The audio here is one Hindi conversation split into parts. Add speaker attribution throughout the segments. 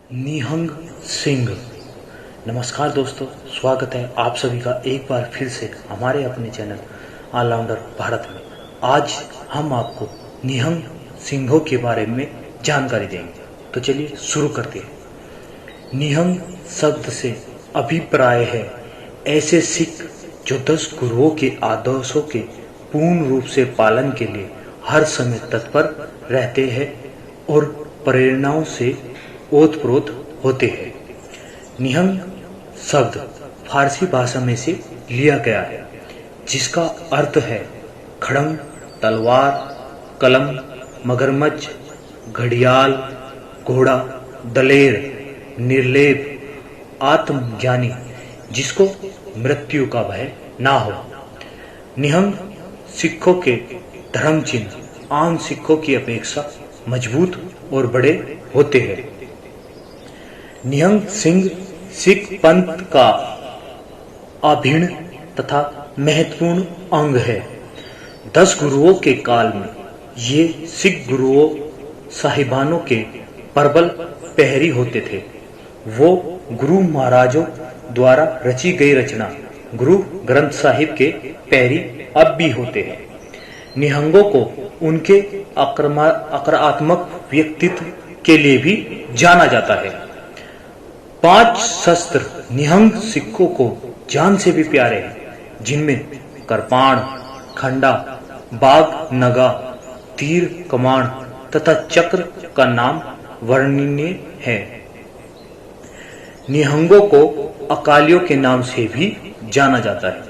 Speaker 1: निहंग सिंह। नमस्कार दोस्तों, स्वागत है आप सभी का एक बार फिर से हमारे अपने चैनल ऑलराउंडर भारत में। आज हम आपको निहंग सिंहों के बारे में जानकारी देंगे, तो चलिए शुरू करते हैं। निहंग शब्द से अभिप्राय है ऐसे सिख जो 10 गुरुओं के आदर्शों के पूर्ण रूप से पालन के लिए हर समय तत्पर रहते हैं और प्रेरणाओं से ओतप्रोत होते हैं। निहंग शब्द फारसी भाषा में से लिया गया है, जिसका अर्थ है खड़ंग, तलवार, कलम, मगरमच्छ, घड़ियाल, घोड़ा, दलेर, निर्लेप, आत्मज्ञानी, जिसको मृत्यु का भय ना हो। निहंग सिखों के धर्म चिन्ह आम सिखों की अपेक्षा मजबूत और बड़े होते हैं। निहंग सिंह सिख पंथ का अभिन्न तथा महत्वपूर्ण अंग है। 10 गुरुओं के काल में ये सिख गुरुओं साहिबानों के प्रबल प्रहरी होते थे। वो गुरु महाराजों द्वारा रची गई रचना गुरु ग्रंथ साहिब के प्रहरी अब भी होते हैं। निहंगों को उनके आक्रामक व्यक्तित्व के लिए भी जाना जाता है। 5 शस्त्र निहंग सिखों को जान से भी प्यारे हैं, जिनमें कृपाण, खंडा, बाग नगा, तीर कमान तथा चक्र का नाम वर्णनीय है। निहंगों को अकालियों के नाम से भी जाना जाता है,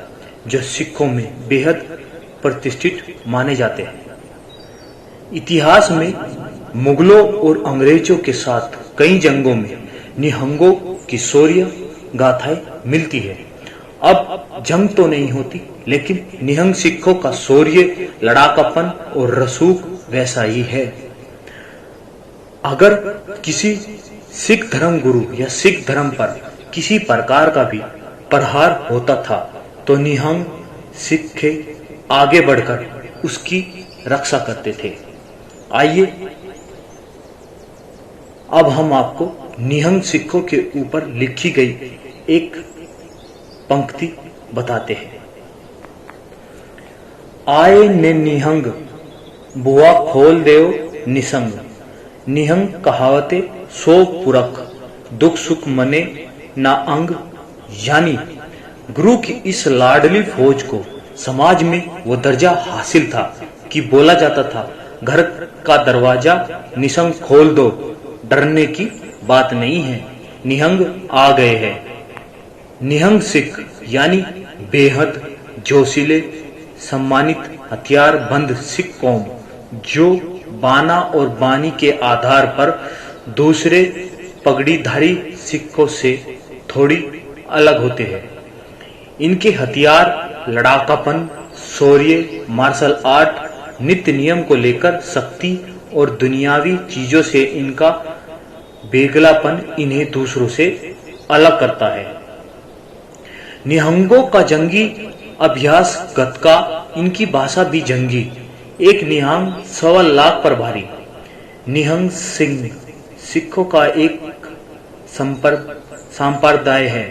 Speaker 1: जो सिखों में बेहद प्रतिष्ठित माने जाते हैं। इतिहास में मुगलों और अंग्रेजों के साथ कई जंगों में निहंगों की शौर्य गाथाएं मिलती है। अब जंग तो नहीं होती, लेकिन निहंग सिखों का शौर्य, लड़ाकापन और रसूख वैसा ही है। अगर किसी सिख धर्म गुरु या सिख धर्म पर किसी प्रकार का भी प्रहार होता था, तो निहंग सिख आगे बढ़कर उसकी रक्षा करते थे। आइए अब हम आपको निहंग सिखों के ऊपर लिखी गई एक पंक्ति बताते हैं। आए ने निहंग बुआ खोल देओ निसंग, निहंग कहावते सो पुरख, दुख सुख मने ना अंग। यानी गुरु की इस लाडली फौज को समाज में वो दर्जा हासिल था कि बोला जाता था, घर का दरवाजा निसंग खोल दो, डरने की बात नहीं है, निहंग आ गए हैं। निहंग सिख यानी बेहद जोशीले, सम्मानित, हथियार बंद सिख कौम, जो बाना और बानी के आधार पर दूसरे पगड़ीधारी सिखों से थोड़ी अलग होते हैं। इनके हथियार लड़ाकापन, शौर्य, मार्शल आर्ट, नित्य नियम को लेकर सख्ती और दुनियावी चीजों से इनका बेगलापन इन्हें दूसरों से अलग करता है। निहंगों का जंगी अभ्यास गतका, इनकी भाषा भी जंगी। एक निहंग 1.25 लाख पर भारी। निहंग सिंह सिखों का एक संप्रदाय है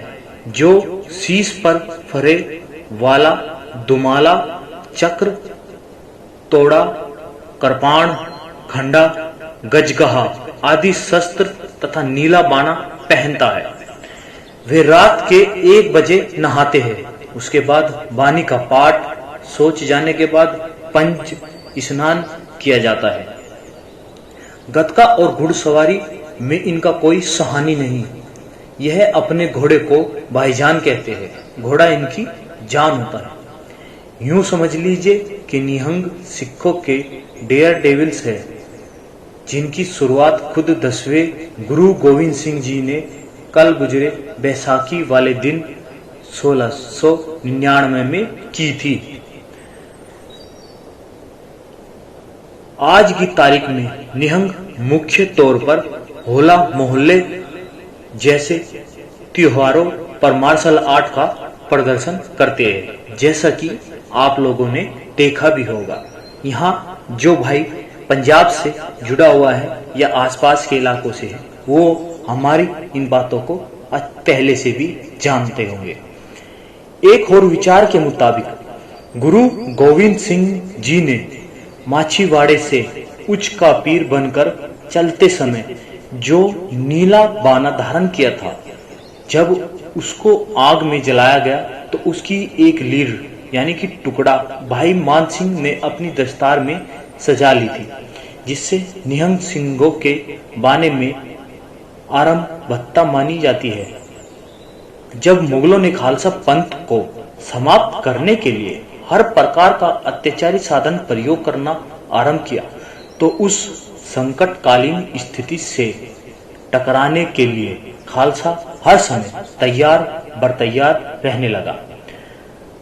Speaker 1: जो शीश पर फरे वाला दुमाला, चक्र, तोड़ा, कृपाण, खंडा, गजगहा आदि शस्त्र तथा नीला बाना पहनता है। वे रात के 1 बजे नहाते हैं। उसके बाद बानी का पाठ, सोच जाने के बाद पंच स्नान किया जाता है। गतका और घुड़सवारी में इनका कोई सहानी नहीं। यह अपने घोड़े को भाईजान कहते हैं। घोड़ा इनकी जान होता है। यूं समझ लीजिए कि निहंग सिखों के डेयर डेविल्स है, जिनकी शुरुआत खुद 10वें गुरु गोविंद सिंह जी ने कल गुजरे बैसाखी वाले दिन 1699 में की थी। आज की तारीख में निहंग मुख्य तौर पर होला मोहल्ले जैसे त्योहारों पर मार्शल आर्ट का प्रदर्शन करते हैं, जैसा कि आप लोगों ने देखा भी होगा। यहाँ जो भाई पंजाब से जुड़ा हुआ है या आसपास के इलाकों से है, वो हमारी इन बातों को पहले से भी जानते होंगे। एक और विचार के मुताबिक गुरु गोविंद सिंह जी ने माछीवाड़े से उच्च का पीर बनकर चलते समय जो नीला बाना धारण किया था, जब उसको आग में जलाया गया तो उसकी एक लीर यानी कि टुकड़ा भाई मान सिंह ने अपनी दस्तार में सजा ली थी, जिससे निहंग सिंहों के बाने में आरंभता मानी जाती है। जब मुगलों ने खालसा पंथ को समाप्त करने के लिए हर प्रकार का अत्याचारी साधन प्रयोग करना आरंभ किया, तो उस संकटकालीन स्थिति से टकराने के लिए खालसा हर समय तैयार बरतैयार रहने लगा।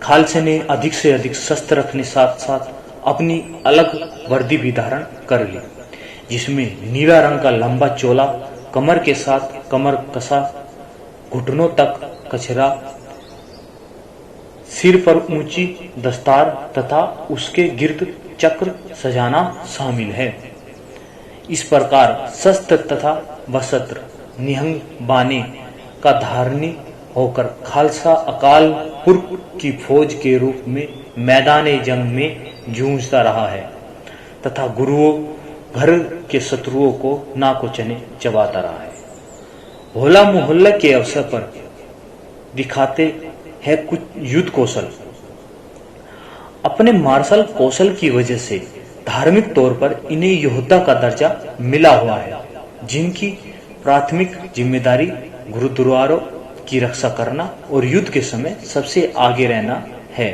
Speaker 1: खालसे ने अधिक से अधिक शस्त्र रखने साथ साथ अपनी अलग वर्दी भी धारण कर ली, जिसमें नीला रंग का लंबा चोला, कमर के साथ कमर कसा, घुटनों तक कचरा, सिर पर ऊंची दस्तार तथा उसके गिर्द चक्र सजाना शामिल है। इस प्रकार शस्त्र तथा वस्त्र निहंग बाने का धारणी होकर खालसा अकाल पुरख की फौज के रूप में मैदान जंग में जूझता रहा है तथा गुरुओं भर के शत्रुओं को नाको चने चबाता रहा है। होला मोहल्ला के अवसर पर दिखाते हैं कुछ युद्ध कौशल। अपने मार्शल कौशल की वजह से धार्मिक तौर पर इन्हें योद्धा का दर्जा मिला हुआ है, जिनकी प्राथमिक जिम्मेदारी गुरुद्वारों की रक्षा करना और युद्ध के समय सबसे आगे रहना है।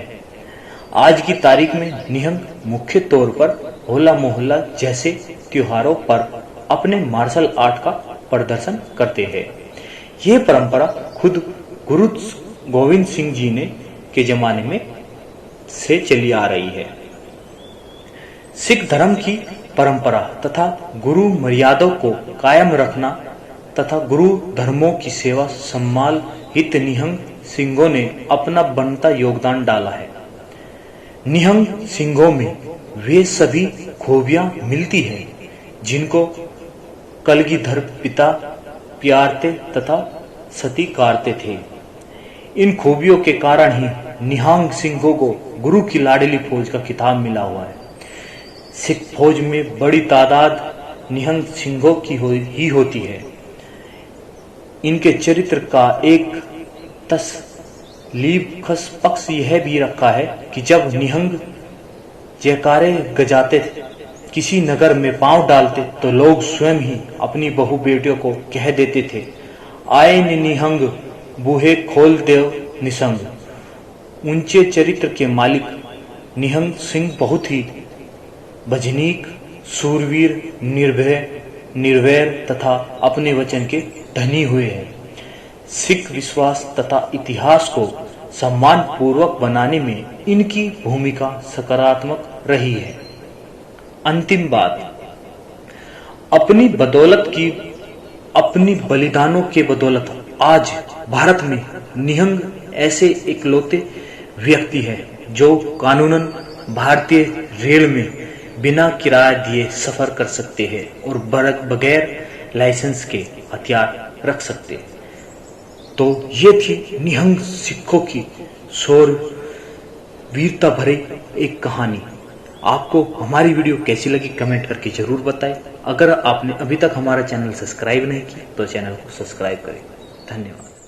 Speaker 1: आज की तारीख में निहंग मुख्य तौर पर होला मोहल्ला जैसे त्योहारों पर अपने मार्शल आर्ट का प्रदर्शन करते हैं। यह परंपरा खुद गुरु गोविंद सिंह जी ने के जमाने में से चली आ रही है। सिख धर्म की परंपरा तथा गुरु मर्यादा को कायम रखना तथा गुरु धर्मों की सेवा सम्मान हित निहंग सिंहों ने अपना बनता योगदान डाला है। निहंग सिंहों में वे सभी खूबियां मिलती हैं जिनको कलगीधर पिता प्यारते तथा सत्कारते थे। इन खूबियों के कारण ही निहंग सिंहों को गुरु की लाडली फौज का खिताब मिला हुआ है। सिख फौज में बड़ी तादाद निहंग सिंहों की ही होती है। इनके चरित्र का एक तसलीबख्श पक्ष यह भी रखा है कि जब निहंग जयकारे गजाते थे, किसी नगर में पांव डालते तो लोग स्वयं ही अपनी बहु बेटियों को कह देते थे, आए निहंग बूहे खोल देव निसंग। ऊंचे चरित्र के मालिक निहंग सिंह बहुत ही भजनीक, सूरवीर, निर्भय तथा अपने वचन के धनी हुए हैं। सिख विश्वास तथा इतिहास को सम्मान पूर्वक बनाने में इनकी भूमिका सकारात्मक रही है। अंतिम बात, अपनी बलिदानों के बदौलत आज भारत में निहंग ऐसे इकलौते व्यक्ति है जो कानूनन भारतीय रेल में बिना किराया दिए सफर कर सकते हैं और बगैर लाइसेंस के हथियार रख सकते हैं। तो ये थी निहंग सिखों की शौर्य वीरता भरी एक कहानी। आपको हमारी वीडियो कैसी लगी कमेंट करके जरूर बताएं। अगर आपने अभी तक हमारा चैनल सब्सक्राइब नहीं किया तो चैनल को सब्सक्राइब करें। धन्यवाद।